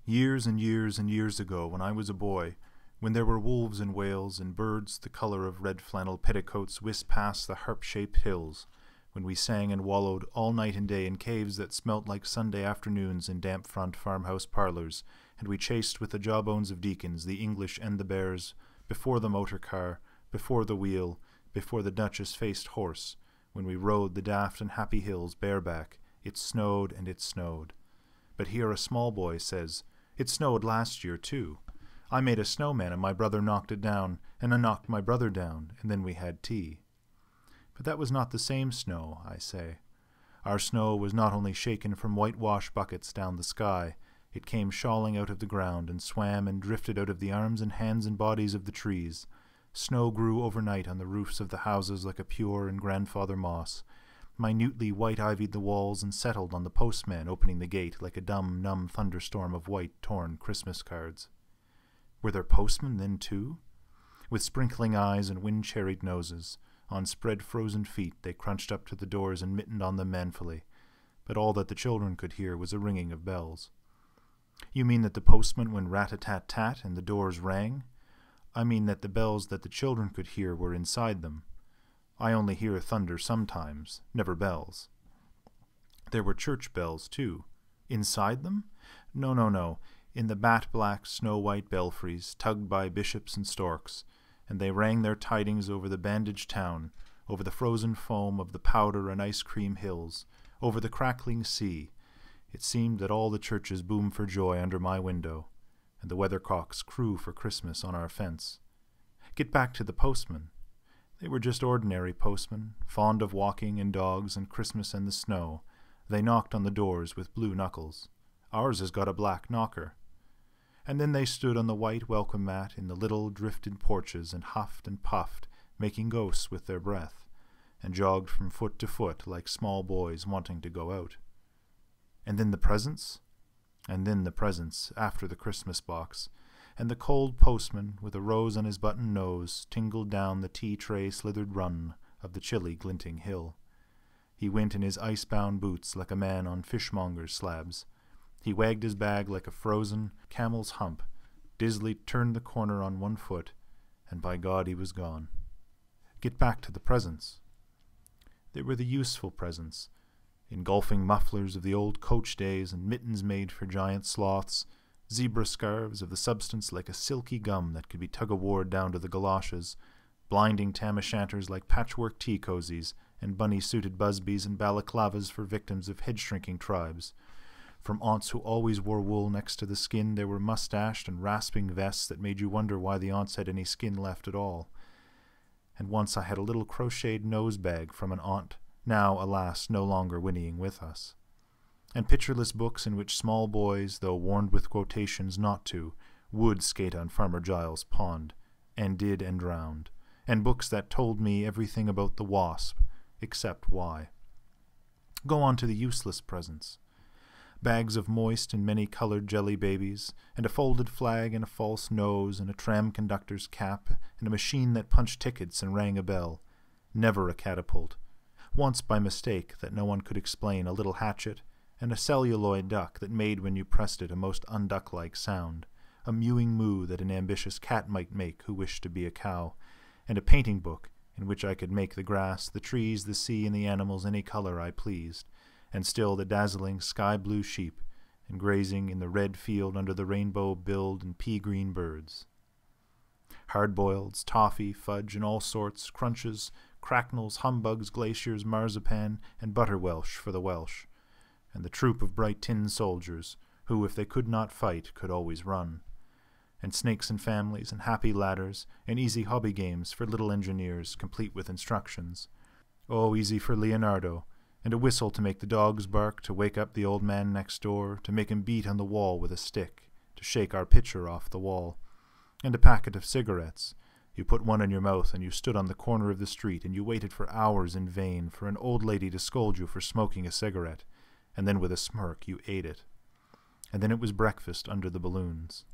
Years and years and years ago, when I was a boy, when there were wolves in Wales and birds the colour of red flannel petticoats whisked past the harp-shaped hills, when we sang and wallowed all night and day in caves that smelt like Sunday afternoons in damp front farmhouse parlours, and we chased with the jawbones of deacons the English and the bears, before the motor car, before the wheel, before the Duchess-faced horse, when we rode the daft and happy hills bareback, it snowed and it snowed. But here a small boy says, "It snowed last year, too. I made a snowman and my brother knocked it down, and I knocked my brother down, and then we had tea." But that was not the same snow, I say. Our snow was not only shaken from whitewash buckets down the sky, it came shawling out of the ground and swam and drifted out of the arms and hands and bodies of the trees. Snow grew overnight on the roofs of the houses like a pure and grandfather moss, minutely white-ivied the walls and settled on the postman opening the gate like a dumb, numb thunderstorm of white, torn Christmas cards. Were there postmen then, too? With sprinkling eyes and wind-cherried noses, on spread frozen feet they crunched up to the doors and mittened on them manfully, but all that the children could hear was a ringing of bells. You mean that the postman went rat-a-tat-tat and the doors rang? I mean that the bells that the children could hear were inside them. I only hear thunder sometimes, never bells. There were church bells, too. Inside them? No, no, no. In the bat-black, snow-white belfries, tugged by bishops and storks, and they rang their tidings over the bandaged town, over the frozen foam of the powder and ice-cream hills, over the crackling sea. It seemed that all the churches boomed for joy under my window, and the weathercocks crew for Christmas on our fence. Get back to the postmen. They were just ordinary postmen, fond of walking and dogs and Christmas and the snow. They knocked on the doors with blue knuckles. Ours has got a black knocker. And then they stood on the white welcome mat in the little drifted porches and huffed and puffed, making ghosts with their breath, and jogged from foot to foot like small boys wanting to go out. And then the presents? And then the presents after the Christmas box, and the cold postman, with a rose on his button nose, tingled down the tea-tray slithered run of the chilly glinting hill. He went in his ice-bound boots like a man on fishmonger's slabs. He wagged his bag like a frozen camel's hump, dizzily turned the corner on one foot, and by God he was gone. Get back to the presents. They were the useful presents, engulfing mufflers of the old coach days and mittens made for giant sloths, zebra scarves of the substance like a silky gum that could be tug-of-warred down to the galoshes, blinding tam-o'-shanters like patchwork tea-cozies, and bunny-suited busbies and balaclavas for victims of head-shrinking tribes. From aunts who always wore wool next to the skin, there were mustached and rasping vests that made you wonder why the aunts had any skin left at all. And once I had a little crocheted nose-bag from an aunt, now, alas, no longer whinnying with us. And pictureless books in which small boys, though warned with quotations not to, would skate on Farmer Giles' pond, and did and drowned, and books that told me everything about the wasp, except why. Go on to the useless presents. Bags of moist and many-colored jelly babies, and a folded flag and a false nose, and a tram conductor's cap, and a machine that punched tickets and rang a bell. Never a catapult. Once by mistake, that no one could explain, a little hatchet, and a celluloid duck that made when you pressed it a most unduck-like sound, a mewing moo that an ambitious cat might make who wished to be a cow, and a painting book in which I could make the grass, the trees, the sea, and the animals any color I pleased, and still the dazzling sky-blue sheep, and grazing in the red field under the rainbow-billed and pea-green birds. Hard-boileds, toffee, fudge, and all sorts, crunches, cracknels, humbugs, glaciers, marzipan, and butter-welsh for the Welsh, and the troop of bright tin soldiers, who, if they could not fight, could always run, and snakes and families, and happy ladders, and easy hobby games for little engineers, complete with instructions. Oh, easy for Leonardo, and a whistle to make the dogs bark, to wake up the old man next door, to make him beat on the wall with a stick, to shake our pitcher off the wall, and a packet of cigarettes. You put one in your mouth, and you stood on the corner of the street, and you waited for hours in vain for an old lady to scold you for smoking a cigarette, and then with a smirk you ate it. And then it was breakfast under the balloons.